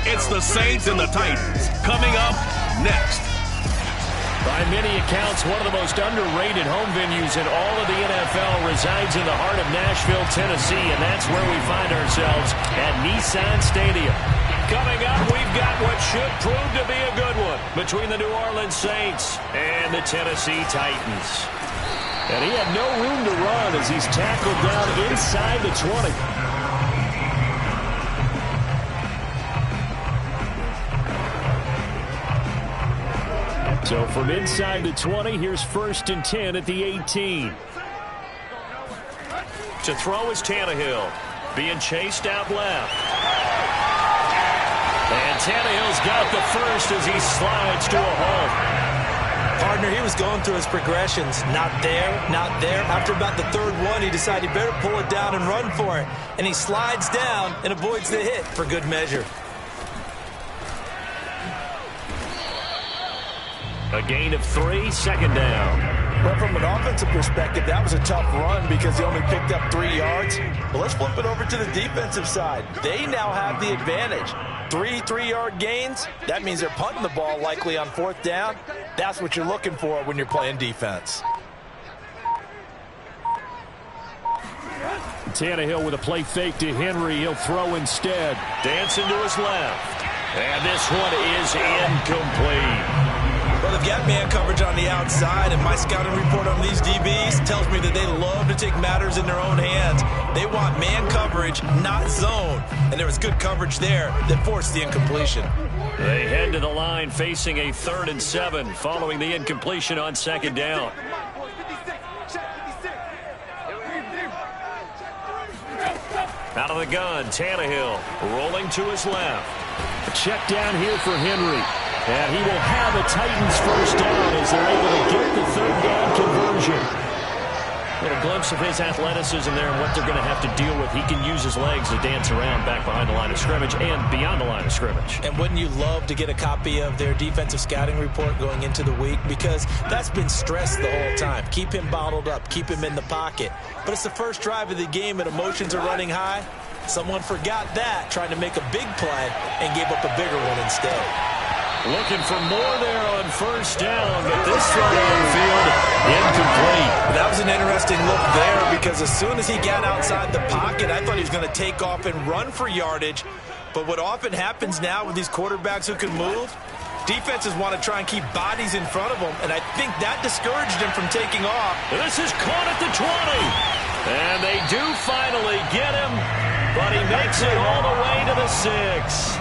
It's the Saints and the Titans coming up next. By many accounts, one of the most underrated home venues in all of the NFL resides in the heart of Nashville, Tennessee, and that's where we find ourselves at Nissan Stadium. Coming up, we've got what should prove to be a good one between the New Orleans Saints and the Tennessee Titans. And he had no room to run as he's tackled down inside the 20. So from inside the 20, here's 1st and 10 at the 18. To throw is Tannehill, being chased out left. And Tannehill's got the first as he slides to a hole. Partner, he was going through his progressions. Not there, not there. After about the third one, he decided he better pull it down and run for it. And he slides down and avoids the hit for good measure. A gain of 3, 2nd down. But from an offensive perspective, that was a tough run because he only picked up 3 yards. But let's flip it over to the defensive side. They now have the advantage. 3 3-yard gains, that means they're punting the ball likely on 4th down. That's what you're looking for when you're playing defense. Tannehill with a play fake to Henry. He'll throw instead. Dancing to his left. And this one is incomplete. Well, they've got man coverage on the outside, and my scouting report on these DBs tells me that they love to take matters in their own hands. They want man coverage, not zone. And there was good coverage there that forced the incompletion. They head to the line facing a 3rd and 7 following the incompletion on 2nd down. Out of the gun, Tannehill rolling to his left. A check down here for Henry. And he will have a Titans first down as they're able to get the 3rd down conversion. A little glimpse of his athleticism there and what they're going to have to deal with. He can use his legs to dance around back behind the line of scrimmage and beyond the line of scrimmage. And wouldn't you love to get a copy of their defensive scouting report going into the week? Because that's been stressed the whole time. Keep him bottled up. Keep him in the pocket. But it's the first drive of the game and emotions are running high. Someone forgot that, trying to make a big play and gave up a bigger one instead. Looking for more there on 1st down, but this throw downfield incomplete. That was an interesting look there because as soon as he got outside the pocket, I thought he was going to take off and run for yardage. But what often happens now with these quarterbacks who can move, defenses want to try and keep bodies in front of them, and I think that discouraged him from taking off. This is caught at the 20. And they do finally get him, but he makes it all the way to the 6.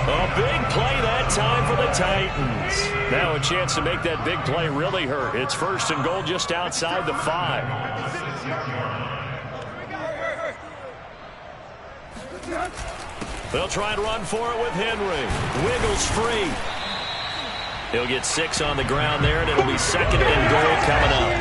A big play that time for the Titans. Now a chance to make that big play really hurt. It's 1st and goal just outside the 5. They'll try and run for it with Henry. Wiggles free. He'll get 6 on the ground there, and it'll be 2nd and goal coming up.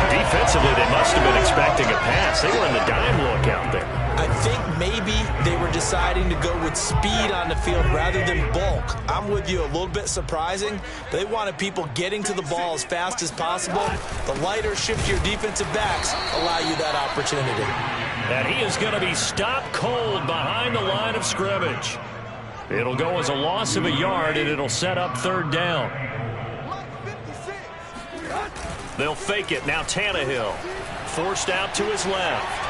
Defensively, they must have been expecting a pass. They were in the dime look out there. I think maybe they were deciding to go with speed on the field rather than bulk. I'm with you, a little bit surprising. They wanted people getting to the ball as fast as possible. The lighter, shiftier defensive backs allow you that opportunity. And he is going to be stopped cold behind the line of scrimmage. It'll go as a loss of a yard, and it'll set up 3rd down. They'll fake it. Now Tannehill forced out to his left.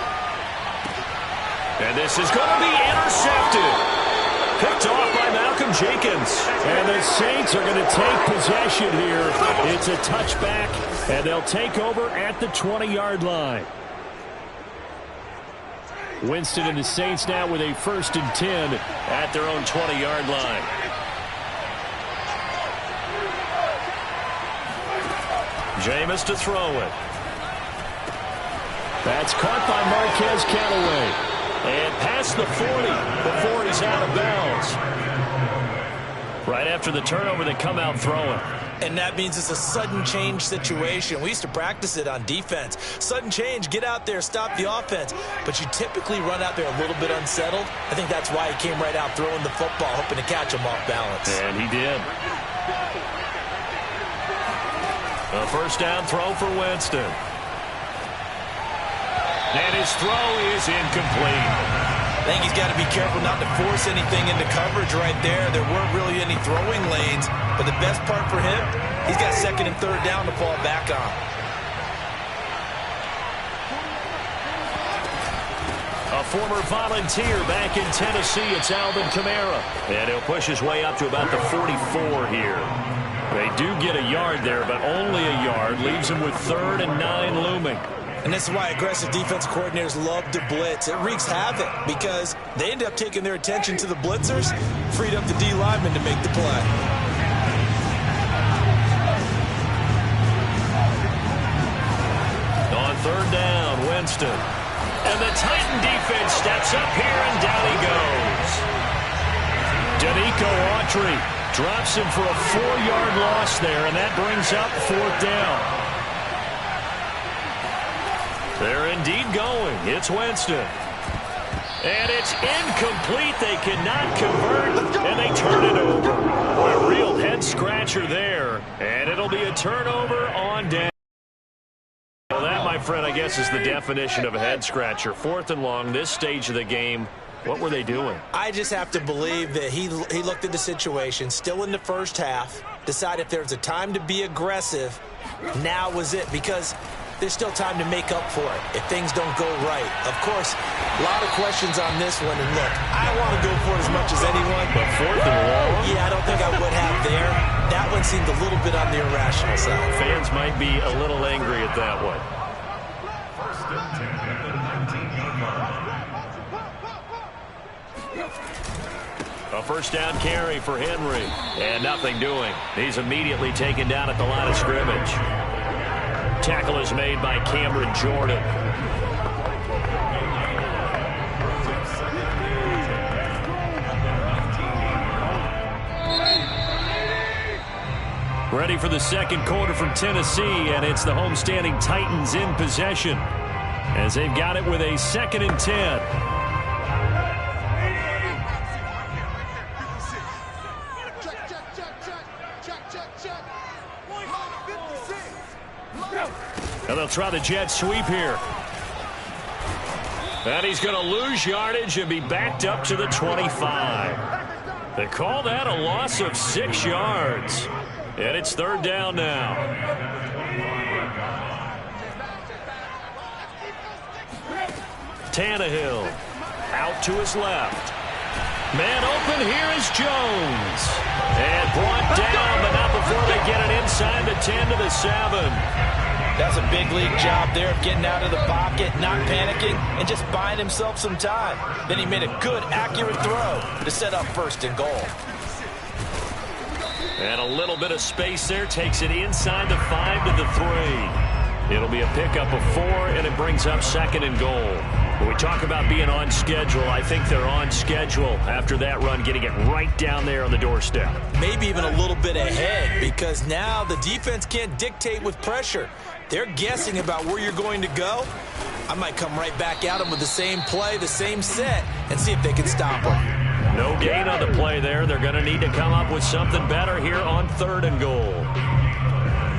And this is going to be intercepted. Picked off by Malcolm Jenkins. And the Saints are going to take possession here. It's a touchback, and they'll take over at the 20-yard line. Winston and the Saints now with a 1st and 10 at their own 20-yard line. Jameis to throw it. That's caught by Marquez Callaway. And past the 40 before he's out of bounds. Right after the turnover, they come out throwing. And that means it's a sudden change situation. We used to practice it on defense. Sudden change, get out there, stop the offense. But you typically run out there a little bit unsettled. I think that's why he came right out throwing the football, hoping to catch him off balance. And he did. A 1st down throw for Winston. And his throw is incomplete. I think he's got to be careful not to force anything into coverage right there. There weren't really any throwing lanes, but the best part for him, he's got second and third down to fall back on. A former Volunteer back in Tennessee, it's Alvin Kamara. And he'll push his way up to about the 44 here. They do get a yard there, but only a yard. Leaves him with 3rd and 9 looming. And this is why aggressive defense coordinators love to blitz. It wreaks havoc because they end up taking their attention to the blitzers, freed up the D lineman to make the play. On 3rd down, Winston. And the Titan defense steps up here, and down he goes. Danico Autry drops him for a 4-yard loss there, and that brings up 4th down. They're indeed going. It's Winston. And it's incomplete. They cannot convert, and they turn it over. A real head-scratcher there, and it'll be a turnover on down. Well, that, my friend, I guess is the definition of a head-scratcher. 4th and long, this stage of the game. What were they doing? I just have to believe that he looked at the situation, still in the first half, decided if there's a time to be aggressive, now was it, because there's still time to make up for it if things don't go right. Of course, a lot of questions on this one, and look, I want to go for it as much as anyone. But 4th and long? Yeah, I don't think I would have there. That one seemed a little bit on the irrational side. Fans might be a little angry at that one. A 1st down carry for Henry, and nothing doing. He's immediately taken down at the line of scrimmage. Tackle is made by Cameron Jordan. Ready for the second quarter from Tennessee, and it's the homestanding Titans in possession as they've got it with a 2nd and 10. And they'll try the jet sweep here. And he's going to lose yardage and be backed up to the 25. They call that a loss of 6 yards. And it's 3rd down now. Tannehill out to his left. Man open, here is Jones. And brought down, but not before they get it inside the 10 to the 7. That's a big league job there of getting out of the pocket, not panicking, and just buying himself some time. Then he made a good, accurate throw to set up 1st and goal. And a little bit of space there, takes it inside the 5 to the 3. It'll be a pickup of 4, and it brings up 2nd and goal. When we talk about being on schedule, I think they're on schedule after that run, getting it right down there on the doorstep. Maybe even a little bit ahead, because now the defense can't dictate with pressure. They're guessing about where you're going to go. I might come right back at them with the same play, the same set, and see if they can stop them. No gain on the play there. They're going to need to come up with something better here on 3rd and goal.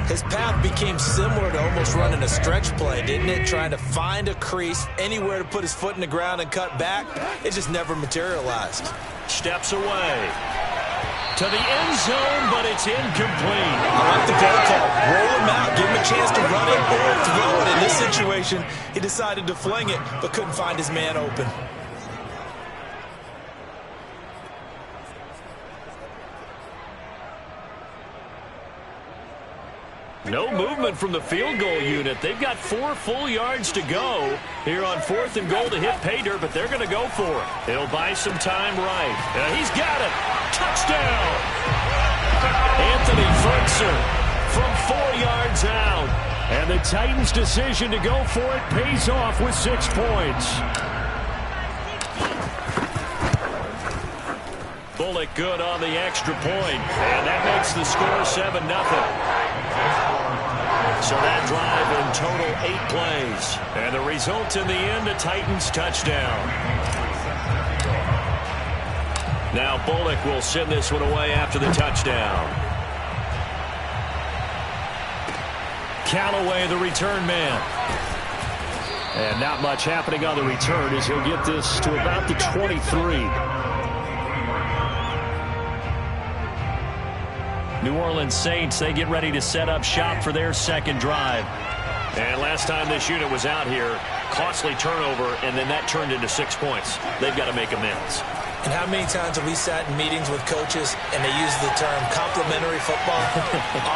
His path became similar to almost running a stretch play, didn't it? Trying to find a crease, anywhere to put his foot in the ground and cut back. It just never materialized. Steps away to the end zone, but it's incomplete. I like the play call. Roll him out, give him a chance to run it or throw it. In this situation, he decided to fling it, but couldn't find his man open. No movement from the field goal unit. They've got 4 full yards to go here on 4th and goal to hit pay dirt, but they're going to go for it. It'll buy some time right. He's got it. Touchdown. Anthony Ferguson from 4 yards out. And the Titans' decision to go for it pays off with 6 points. Bullock good on the extra point, and that makes the score 7-0. So that drive in total 8 plays. And the result in the end, a Titans touchdown. Now Bullock will send this one away after the touchdown. Callaway, the return man. And not much happening on the return as he'll get this to about the 23. New Orleans Saints, they get ready to set up shop for their second drive. And last time this unit was out here, costly turnover, and then that turned into 6 points. They've got to make amends. And how many times have we sat in meetings with coaches and they use the term complementary football?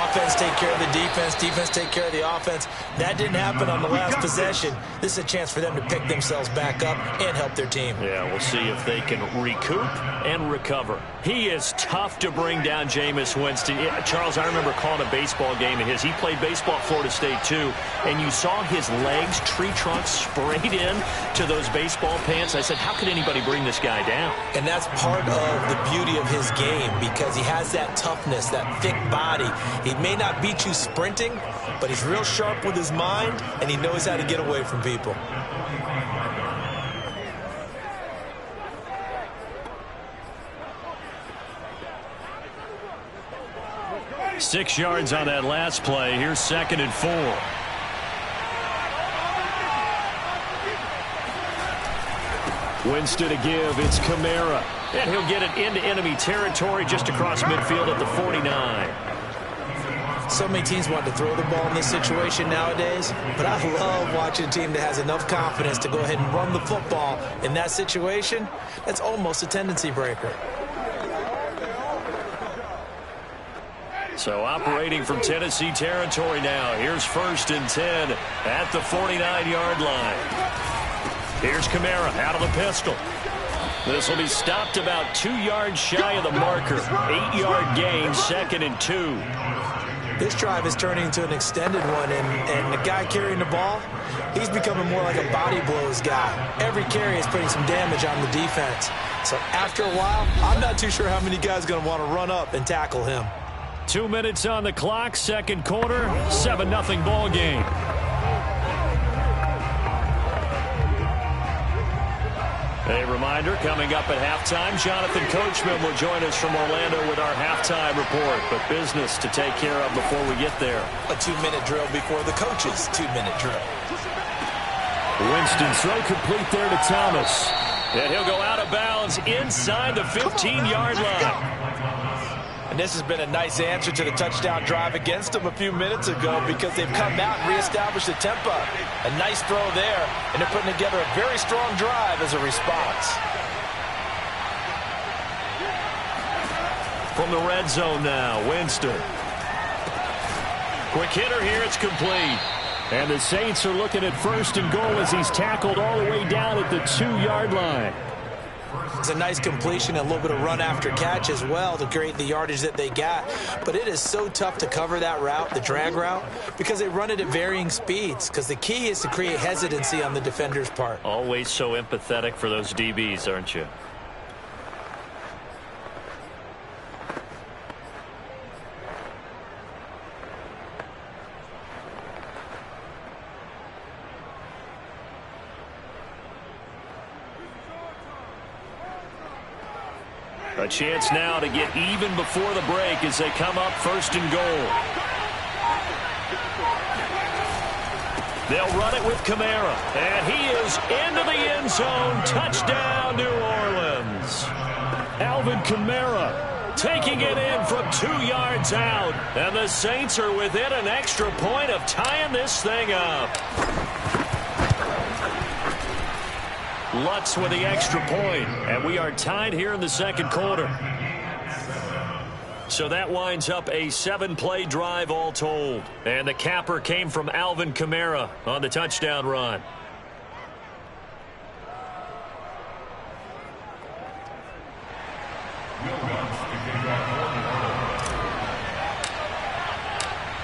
Offense take care of the defense, defense take care of the offense. That didn't happen on the last possession. This is a chance for them to pick themselves back up and help their team. Yeah, we'll see if they can recoup and recover. He is tough to bring down, Jameis Winston. Charles, I remember calling a baseball game of his. He played baseball at Florida State, too, and you saw his legs, tree trunks sprayed in to those baseball pants. I said, how could anybody bring this guy down? And that's part of the beauty of his game because he has that toughness, that thick body. He may not beat you sprinting, but he's real sharp with his mind, and he knows how to get away from people. Six yards on that last play. Here's 2nd and 4. Winston to give. It's Kamara. And he'll get it into enemy territory just across midfield at the 49. So many teams want to throw the ball in this situation nowadays, but I love watching a team that has enough confidence to go ahead and run the football in that situation. That's almost a tendency breaker. So operating from Tennessee territory now. Here's 1st and 10 at the 49-yard line. Here's Kamara out of the pistol. This will be stopped about 2 yards shy of the marker. 8-yard gain, 2nd and 2. This drive is turning into an extended one, and the guy carrying the ball, he's becoming more like a body blows guy. Every carry is putting some damage on the defense. So after a while, I'm not too sure how many guys are going to want to run up and tackle him. 2 minutes on the clock, second quarter, 7-0 ball game. A reminder, coming up at halftime, Jonathan Coachman will join us from Orlando with our halftime report. But business to take care of before we get there. A 2-minute drill before the coach's 2-minute drill. Winston throw complete there to Thomas. And he'll go out of bounds inside the 15-yard line. And this has been a nice answer to the touchdown drive against them a few minutes ago because they've come out and reestablished the tempo. A nice throw there, and they're putting together a very strong drive as a response. From the red zone now, Winston. Quick hitter here, it's complete. And the Saints are looking at 1st and goal as he's tackled all the way down at the 2-yard line. It's a nice completion and a little bit of run after catch as well to create the yardage that they got. But it is so tough to cover that route, the drag route, because they run it at varying speeds. Because the key is to create hesitancy on the defender's part. Always so empathetic for those DBs, aren't you? A chance now to get even before the break as they come up 1st and goal. They'll run it with Kamara. And he is into the end zone. Touchdown, New Orleans. Alvin Kamara taking it in from 2 yards out. And the Saints are within an extra point of tying this thing up. Lutz with the extra point, and we are tied here in the second quarter. So that winds up a 7-play drive all told. And the capper came from Alvin Kamara on the touchdown run.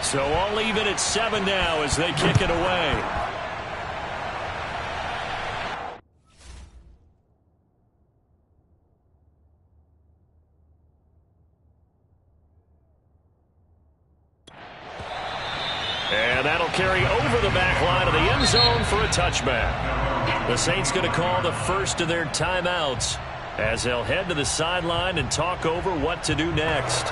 So all even at 7 now as they kick it away. And that'll carry over the back line of the end zone for a touchback. The Saints going to call the first of their timeouts as they'll head to the sideline and talk over what to do next.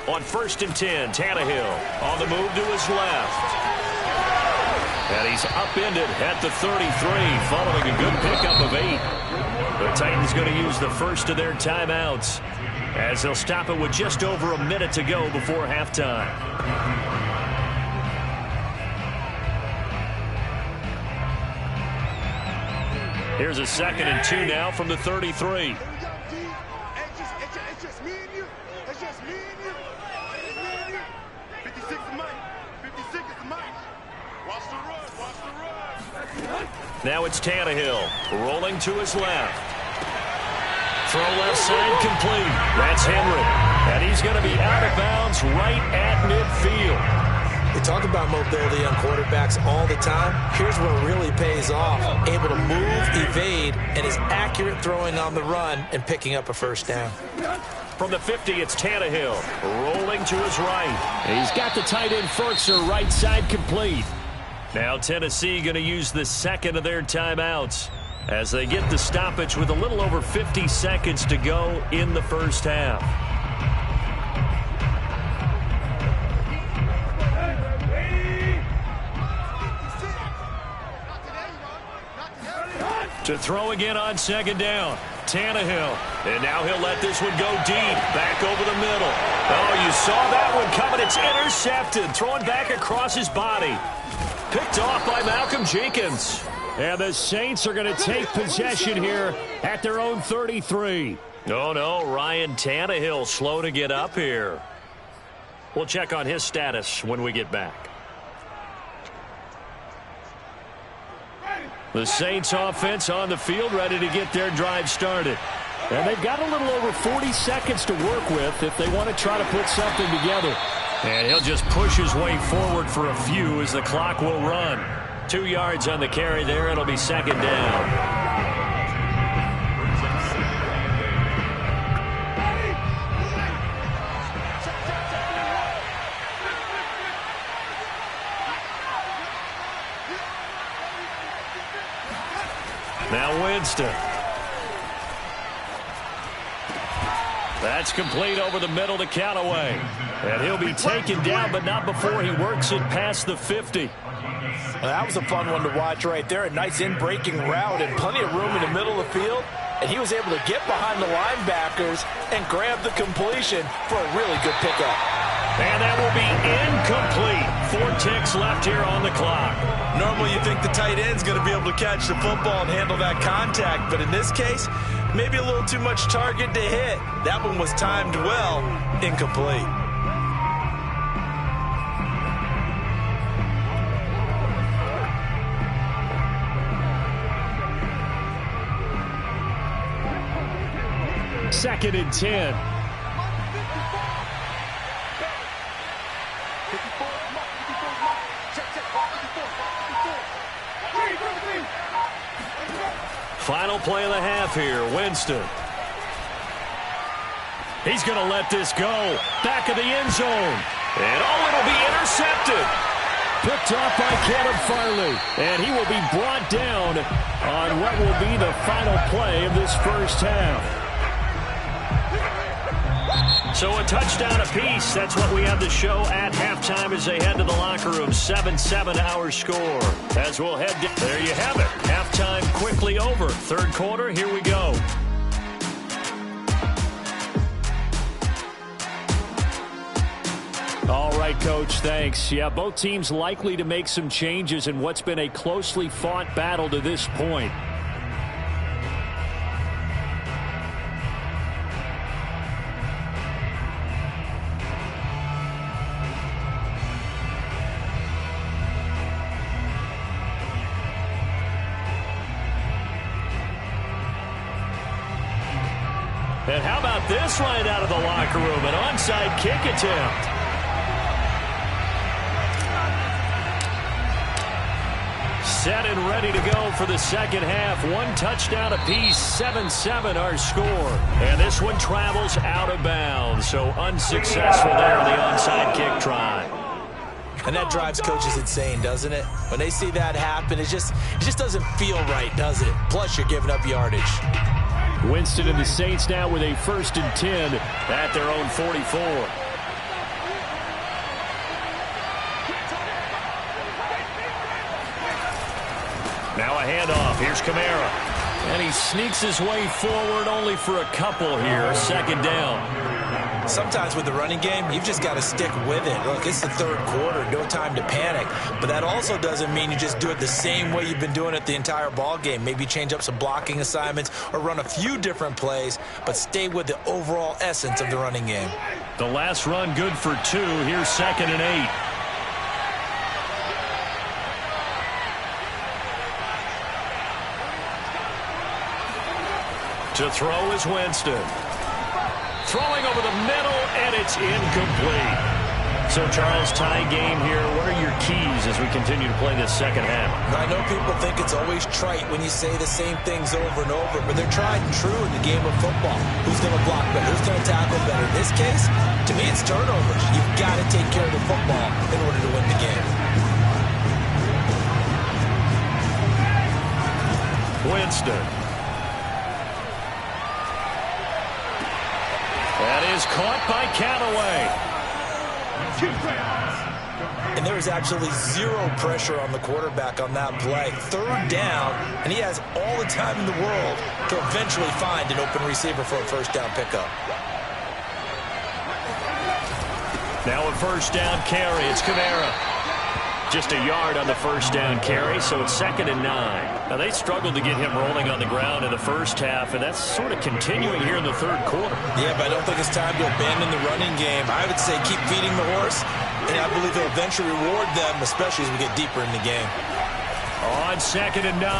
On 1st and 10, Tannehill on the move to his left. And he's upended at the 33, following a good pickup of 8. The Titans going to use the first of their timeouts, as they'll stop it with just over a minute to go before halftime. Here's a 2nd and 2 now from the 33. Now it's Tannehill rolling to his left. Throw left side complete. That's Henry. And he's going to be out of bounds right at midfield. They talk about mobility on quarterbacks all the time. Here's what really pays off. Able to move, evade, and is accurate throwing on the run and picking up a first down. From the 50, it's Tannehill rolling to his right. He's got the tight end Firkser right side complete. Now Tennessee going to use the 2nd of their timeouts as they get the stoppage with a little over 50 seconds to go in the first half. To throw again on 2nd down. Tannehill. And now he'll let this one go deep. Back over the middle. Oh, you saw that one coming. It's intercepted. Throwing back across his body. Picked off by Malcolm Jenkins. And the Saints are going to take possession here at their own 33. No, Ryan Tannehill slow to get up here. We'll check on his status when we get back. The Saints offense on the field ready to get their drive started. And they've got a little over 40 seconds to work with if they want to try to put something together. And he'll just push his way forward for a few as the clock will run. 2 yards on the carry there. It'll be 2nd down. Now Winston. That's complete over the middle to Callaway. And he'll be taken down, but not before he works it past the 50. Well, that was a fun one to watch right there. A nice in-breaking route and plenty of room in the middle of the field. And he was able to get behind the linebackers and grab the completion for a really good pickup. And that will be incomplete. 4 ticks left here on the clock. Normally you think the tight end's going to be able to catch the football and handle that contact. But in this case, maybe a little too much target to hit. That one was timed well. Incomplete. Second and 10. Final play of the half here. Winston. He's going to let this go. Back of the end zone. And it'll be intercepted. Picked off by Caleb Farley. And he will be brought down on what will be the final play of this first half. So a touchdown apiece. That's what we have to show at halftime as they head to the locker room. 7-7 our score. As we'll head down. There you have it. Halftime quickly over. Third quarter, here we go. All right, Coach, thanks. Yeah, both teams likely to make some changes in what's been a closely fought battle to this point. And how about this right out of the locker room? An onside kick attempt. Set and ready to go for the second half. 1 touchdown apiece, 7-7 our score. And this one travels out of bounds. So unsuccessful there on the onside kick try. And that drives coaches insane, doesn't it? When they see that happen, it just doesn't feel right, does it? Plus, you're giving up yardage. Winston and the Saints now with a 1st and 10 at their own 44. Now a handoff. Here's Kamara. And he sneaks his way forward only for a couple here. Second down. Sometimes with the running game, you've just got to stick with it. Look, it's the third quarter, no time to panic. But that also doesn't mean you just do it the same way you've been doing it the entire ball game. Maybe change up some blocking assignments or run a few different plays, but stay with the overall essence of the running game. The last run good for 2. Here's 2nd and 8. To throw is Winston. Throwing over the middle, and it's incomplete. So, Charles, tie game here. What are your keys as we continue to play this second half? I know people think it's always trite when you say the same things over and over, but they're tried and true in the game of football. Who's going to block better? Who's going to tackle better? In this case, to me, it's turnovers. You've got to take care of the football in order to win the game. Winston. That is caught by Callaway. And there was absolutely zero pressure on the quarterback on that play. Third down, and he has all the time in the world to eventually find an open receiver for a first down pickup. Now a first down carry. It's Kamara. Just a yard on the first down carry, so it's 2nd and 9. Now, they struggled to get him rolling on the ground in the first half, and that's sort of continuing here in the third quarter. Yeah, but I don't think it's time to abandon the running game. I would say keep feeding the horse, and I believe he'll eventually reward them, especially as we get deeper in the game. On 2nd and 9.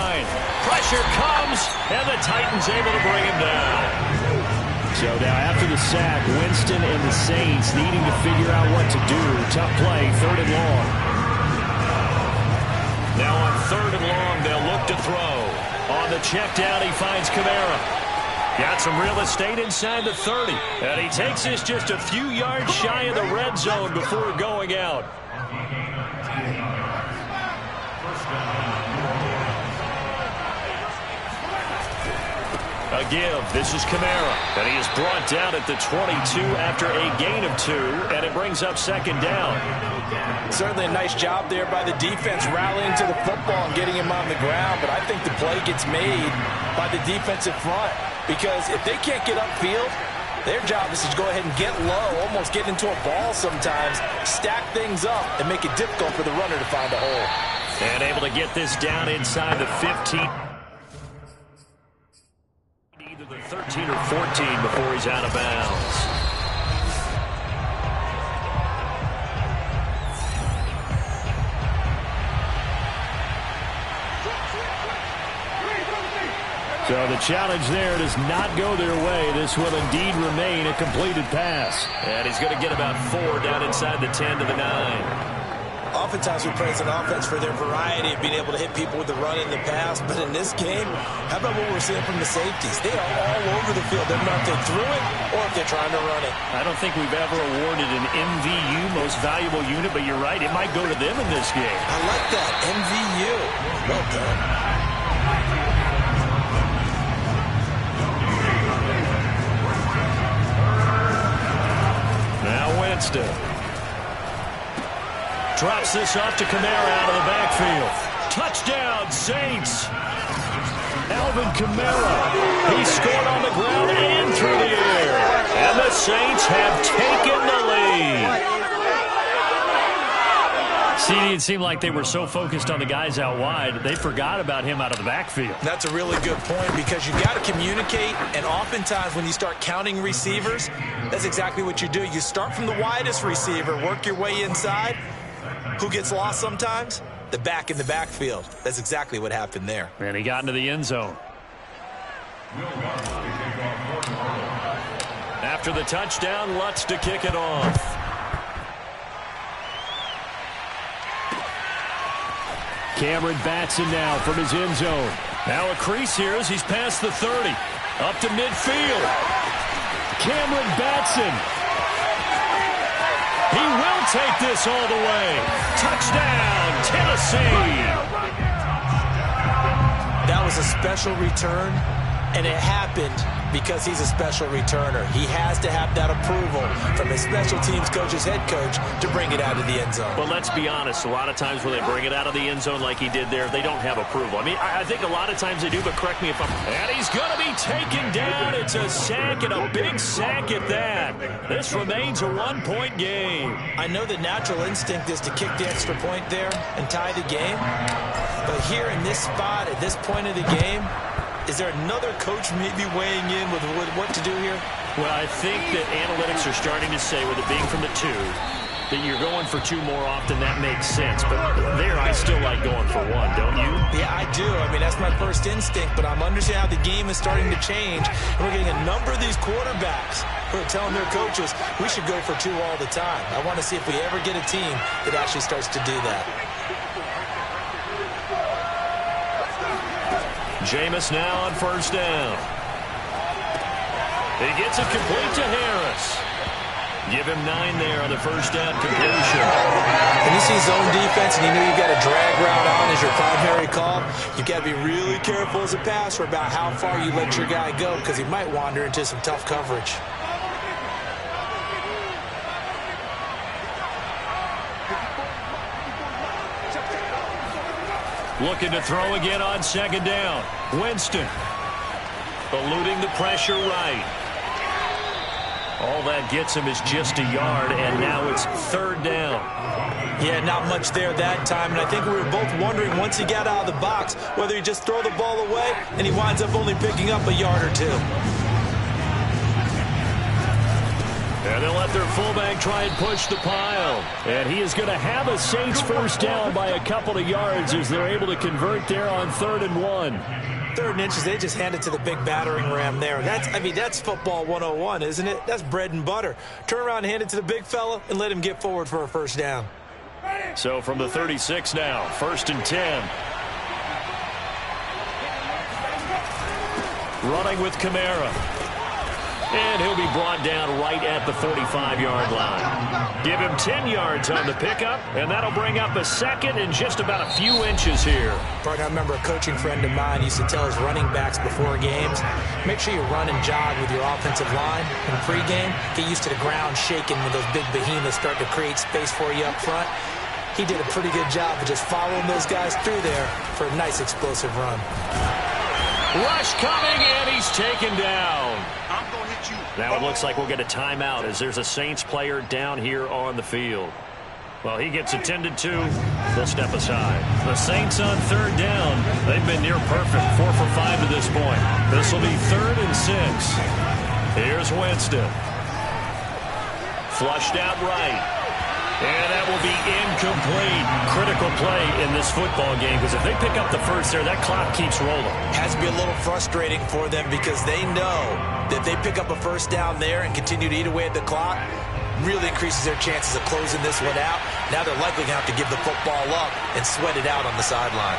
Pressure comes, and the Titans able to bring him down. So now after the sack, Winston and the Saints needing to figure out what to do. Tough play, 3rd and long. Now on 3rd and long, they'll look to throw. On the check down, he finds Kamara. Got some real estate inside the 30. And he takes this just a few yards shy of the red zone before going out. A give. This is Kamara. And he is brought down at the 22 after a gain of 2. And it brings up 2nd down. Certainly a nice job there by the defense rallying to the football and getting him on the ground. But I think the play gets made by the defensive front. Because if they can't get upfield, their job is to go ahead and get low, almost get into a ball sometimes, stack things up, and make it difficult for the runner to find a hole. And able to get this down inside the 15. Either the 13 or 14 before he's out of bounds. So the challenge there does not go their way. This will indeed remain a completed pass. And he's going to get about 4 down inside the 10 to the 9. Oftentimes we praise an offense for their variety of being able to hit people with the run and the pass. But in this game, how about what we're seeing from the safeties? They are all over the field. They're not if they threw it or if they're trying to run it. I don't think we've ever awarded an MVU, most valuable unit, but you're right. It might go to them in this game. I like that. MVU. Well done. Now Winston. Drops this off to Kamara out of the backfield. Touchdown, Saints. Alvin Kamara. He scored on the ground and through the air. And the Saints have taken the lead. CD, it seemed like they were so focused on the guys out wide, they forgot about him out of the backfield. That's a really good point because you've got to communicate, and oftentimes when you start counting receivers, that's exactly what you do. You start from the widest receiver, work your way inside. Who gets lost sometimes? The back in the backfield. That's exactly what happened there. And he got into the end zone. After the touchdown, Lutz to kick it off. Cameron Batson now from his end zone. Now a crease here as he's past the 30. Up to midfield. Cameron Batson. He will take this all the way. Touchdown, Tennessee. That was a special return, and it happened because he's a special returner. He has to have that approval from his special teams coach's head coach to bring it out of the end zone. But let's be honest, a lot of times when they bring it out of the end zone like he did there, they don't have approval. I mean, I think a lot of times they do, but correct me if I'm... And he's going to be taken down. It's a sack, and a big sack at that. This remains a one-point game. I know the natural instinct is to kick the extra point there and tie the game. But here in this spot, at this point of the game, is there another coach maybe weighing in with what to do here? Well, I think that analytics are starting to say, with it being from the 2, that you're going for 2 more often. That makes sense. But there, I still like going for 1, don't you? Yeah, I do. I mean, that's my first instinct. But I'm understanding how the game is starting to change. And we're getting a number of these quarterbacks who are telling their coaches, we should go for 2 all the time. I want to see if we ever get a team that actually starts to do that. Jameis now on first down. He gets it complete to Harris. Give him 9 there on the first down completion. When you see zone defense and you know you've got a drag route on as your primary call, you've got to be really careful as a passer about how far you let your guy go because he might wander into some tough coverage. Looking to throw again on second down. Winston eluding the pressure right. All that gets him is just a yard, and now it's third down. Yeah, not much there that time, and I think we were both wondering once he got out of the box whether he just throw the ball away and he winds up only picking up a yard or 2. And they'll let their fullback try and push the pile. And he is going to have a Saints first down by a couple of yards as they're able to convert there on 3rd and 1. 3rd and inches, they just hand it to the big battering ram there. That's football 101, isn't it? That's bread and butter. Turn around and hand it to the big fella and let him get forward for a first down. So from the 36 now, 1st and 10. Running with Kamara. And he'll be brought down right at the 45-yard line. Give him 10 yards on the pickup, and that'll bring up a second and just about a few inches here. Partner, I remember a coaching friend of mine used to tell his running backs before games, make sure you run and jog with your offensive line in pregame. Get used to the ground shaking when those big behemoths start to create space for you up front. He did a pretty good job of just following those guys through there for a nice explosive run. Rush coming, and he's taken down. Now it looks like we'll get a timeout as there's a Saints player down here on the field. Well, he gets attended to. They'll step aside. The Saints on 3rd down. They've been near perfect, 4 for 5 to this point. This will be 3rd and 6. Here's Winston. Flushed out right. And that will be incomplete. Critical play in this football game because if they pick up the first there, that clock keeps rolling. Has to be a little frustrating for them because they know that if they pick up a first down there and continue to eat away at the clock, really increases their chances of closing this one out. Now they're likely going to have to give the football up and sweat it out on the sideline.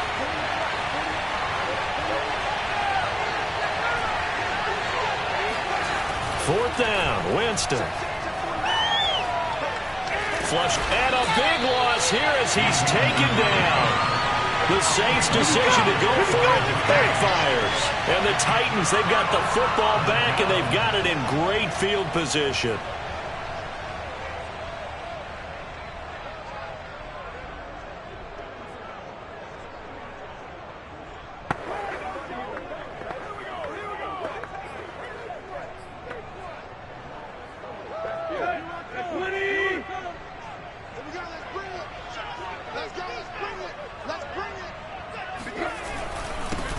Fourth down, Winston. Flushed, and a big loss here as he's taken down. The Saints' decision to go for it backfires. And the Titans, they've got the football back, and they've got it in great field position.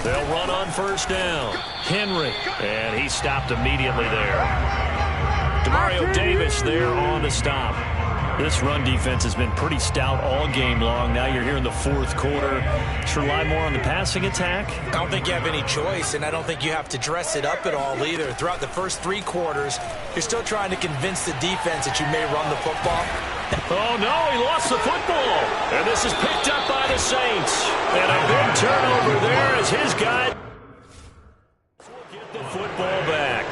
They'll run on first down. Henry, and he stopped immediately there. Demario Davis there on the stop. This run defense has been pretty stout all game long. Now you're here in the 4th quarter. Should rely more on the passing attack? I don't think you have any choice, and I don't think you have to dress it up at all either. Throughout the first 3 quarters, you're still trying to convince the defense that you may run the football. Oh, no, he lost the football. And this is picked up by the Saints. And a big turnover there as his guy get the football back.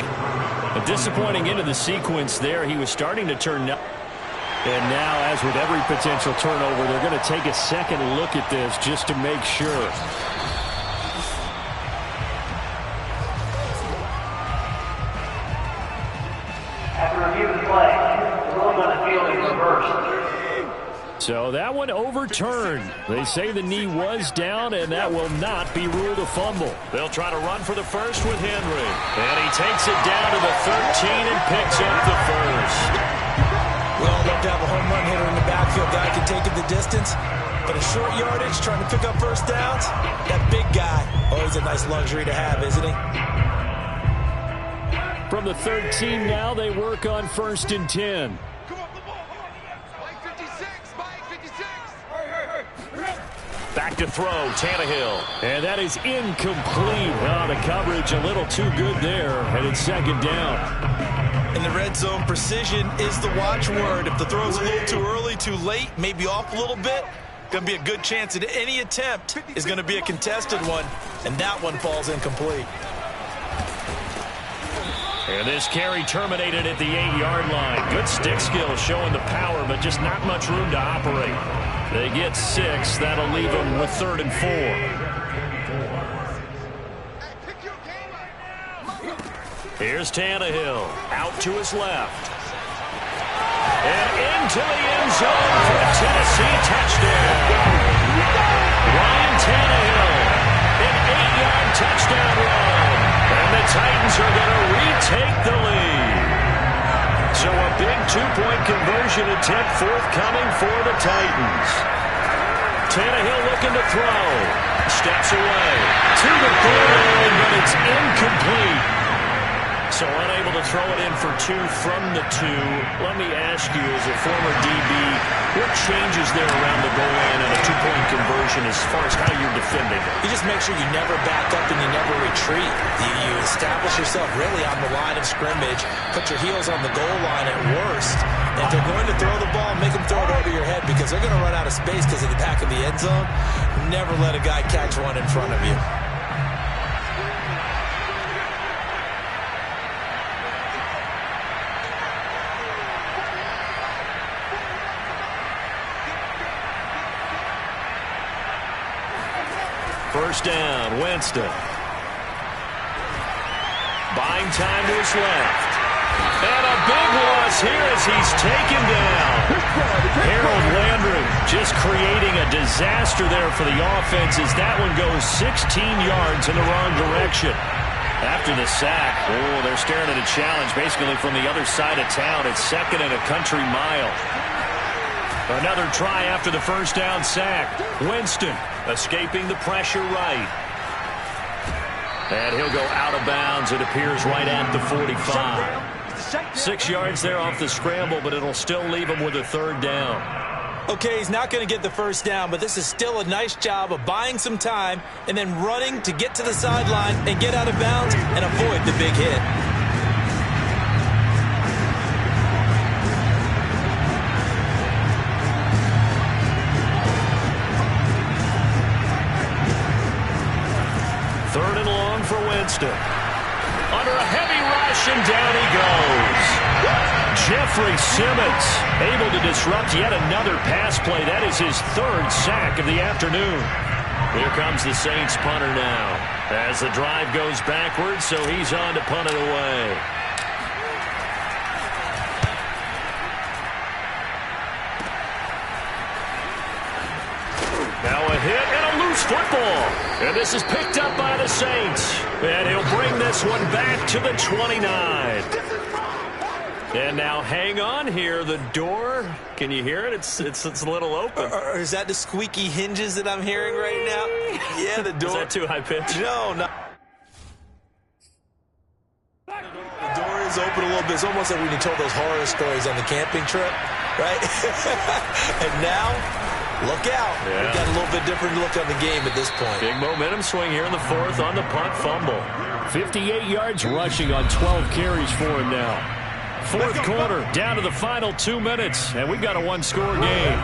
A disappointing end of the sequence there. He was starting to turn. And now, as with every potential turnover, they're going to take a second look at this just to make sure. So that one overturned. They say the knee was down, and that will not be ruled a fumble. They'll try to run for the first with Henry. And he takes it down to the 13 and picks up the first. We all love to have a home run hitter in the backfield. Guy can take it the distance. But a short yardage, trying to pick up first downs, that big guy, always a nice luxury to have, isn't he? From the 13 now, they work on 1st and 10. Back to throw, Tannehill. And that is incomplete. Oh, the coverage a little too good there, and it's 2nd down. In the red zone, precision is the watchword. If the throw's a little too early, too late, maybe off a little bit, going to be a good chance that any attempt is going to be a contested one, and that one falls incomplete. And this carry terminated at the 8-yard line. Good stick skill showing the power, but just not much room to operate. They get 6. That'll leave them with 3rd and 4. Here's Tannehill out to his left. And into the end zone for a Tennessee touchdown. Ryan Tannehill, an 8-yard touchdown run. And the Titans are going to retake the lead. So a big 2-point conversion attempt forthcoming for the Titans. Tannehill looking to throw. Steps away. To the goal line, but it's incomplete. So unable to throw it in for 2 from the 2. Let me ask you, as a former DB, what changes there around the goal line on a 2-point conversion as far as how you're defending it? You just make sure you never back up and you never retreat. You establish yourself really on the line of scrimmage, put your heels on the goal line at worst. And if they're going to throw the ball, make them throw it over your head because they're going to run out of space because of the back of the end zone. Never let a guy catch one in front of you. First down, Winston. Buying time to his left. And a big loss here as he's taken down. Harold Landry just creating a disaster there for the offense as that one goes 16 yards in the wrong direction. After the sack, they're staring at a challenge basically from the other side of town. It's 2nd and a country mile. Another try after the first down sack. Winston escaping the pressure right. And he'll go out of bounds, it appears, right at the 45. 6 yards there off the scramble, but it'll still leave him with a 3rd down. Okay, he's not going to get the first down, but this is still a nice job of buying some time and then running to get to the sideline and get out of bounds and avoid the big hit. Under a heavy rush, and down he goes. Jeffrey Simmons able to disrupt yet another pass play. That is his 3rd sack of the afternoon. Here comes the Saints punter now as the drive goes backwards, so he's on to punt it away. Now a hit and a loose football. And this is picked up by the Saints. And he'll bring this one back to the 29. And now hang on here. The door, can you hear it? It's a little open. Or is that the squeaky hinges that I'm hearing right now? Yeah, the door. Is that too high pitch? No, no. The door is open a little bit. It's almost like when you told those horror stories on the camping trip, right? And now, look out. Yeah. We've got a little bit different look on the game at this point. Big momentum swing here in the 4th on the punt fumble. 58 yards rushing on 12 carries for him now. 4th quarter, down to the final 2 minutes, and we've got a 1-score game.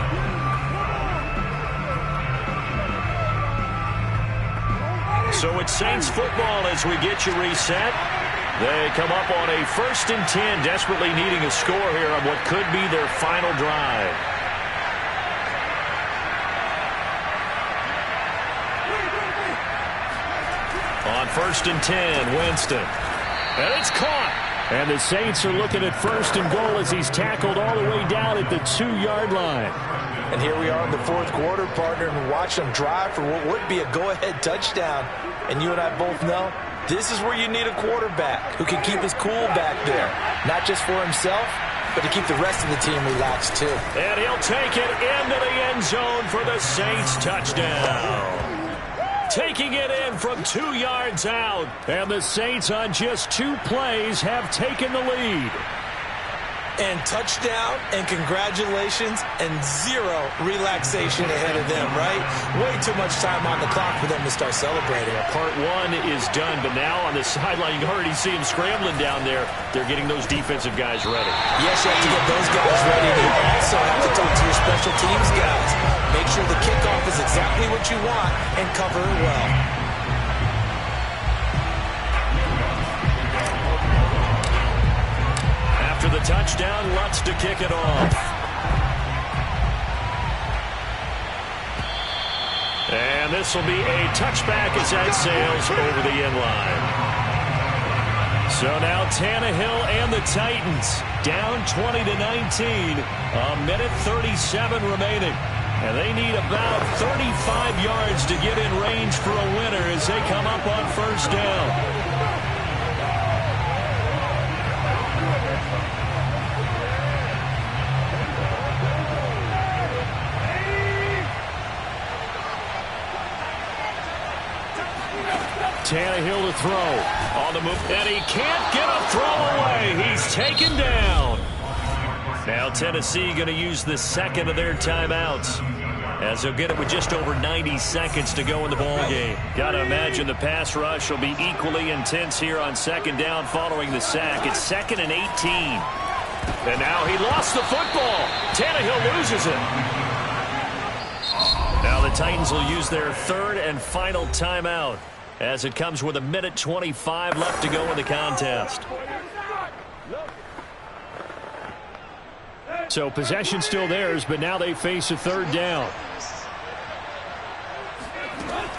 So it's Saints football as we get you reset. They come up on a 1st and 10, desperately needing a score here on what could be their final drive. On 1st and 10, Winston. And it's caught. And the Saints are looking at 1st and goal as he's tackled all the way down at the 2-yard line. And here we are in the fourth quarter, partner, and watch them drive for what would be a go-ahead touchdown. And you and I both know this is where you need a quarterback who can keep his cool back there, not just for himself, but to keep the rest of the team relaxed too. And he'll take it into the end zone for the Saints touchdown. Taking it in from 2 yards out. And the Saints on just 2 plays have taken the lead. And touchdown, and congratulations, and 0 relaxation ahead of them, right? Way too much time on the clock for them to start celebrating. Part 1 is done, but now on the sideline, you can already see them scrambling down there. They're getting those defensive guys ready. Yes, you have to get those guys ready. You also have to talk to your special teams guys. Make sure the kickoff is exactly what you want and cover it well. After the touchdown, Lutz to kick it off. And this will be a touchback as that sails over the end line. So now Tannehill and the Titans down 20-19. A minute 37 remaining. And they need about 35 yards to get in range for a winner as they come up on first down. Tannehill to throw. On the move. And he can't get a throw away. He's taken down. Now Tennessee going to use the second of their timeouts, as they'll get it with just over 90 seconds to go in the ball game. Got to imagine the pass rush will be equally intense here on second down following the sack. It's 2nd and 18. And now he lost the football. Tannehill loses it. Now the Titans will use their third and final timeout, as it comes with a minute 25 left to go in the contest. So possession still theirs, but now they face a third down.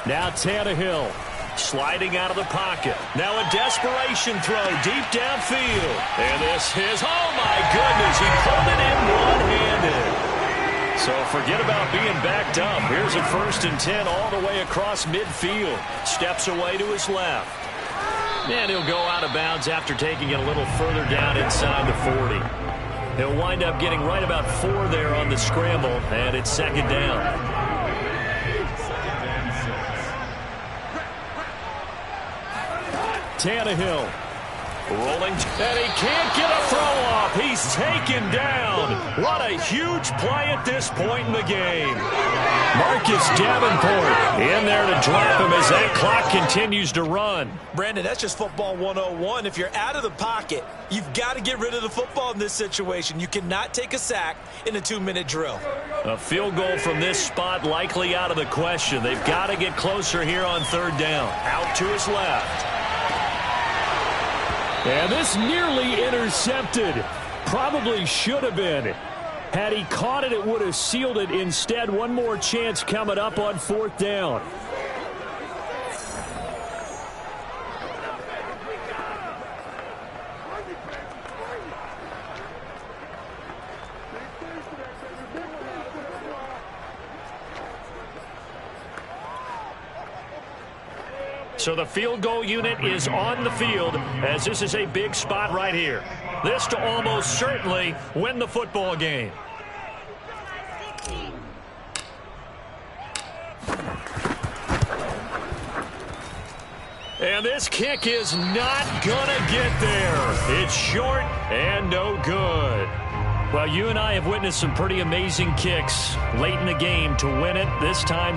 Now Tannehill sliding out of the pocket. Now a desperation throw deep downfield. And this is, oh my goodness, he pulled it in one-handed. So forget about being backed up. Here's a 1st and 10 all the way across midfield. Steps away to his left. And he'll go out of bounds after taking it a little further down inside the 40. He'll wind up getting right about 4 there on the scramble, and it's 2nd down. Tannehill rolling, and he can't get a throw off. He's taken down. What a huge play at this point in the game. Marcus Davenport in there to drop him as that clock continues to run. Brandon, that's just football 101. If you're out of the pocket, you've got to get rid of the football in this situation. You cannot take a sack in a 2-minute drill. A field goal from this spot likely out of the question. They've got to get closer here on 3rd down. Out to his left. And this nearly intercepted. Probably should have been. Had he caught it, it would have sealed it. Instead, one more chance coming up on 4th down. So the field goal unit is on the field, as this is a big spot right here. This to almost certainly win the football game. And this kick is not gonna get there. It's short and no good. Well, you and I have witnessed some pretty amazing kicks late in the game to win it. This time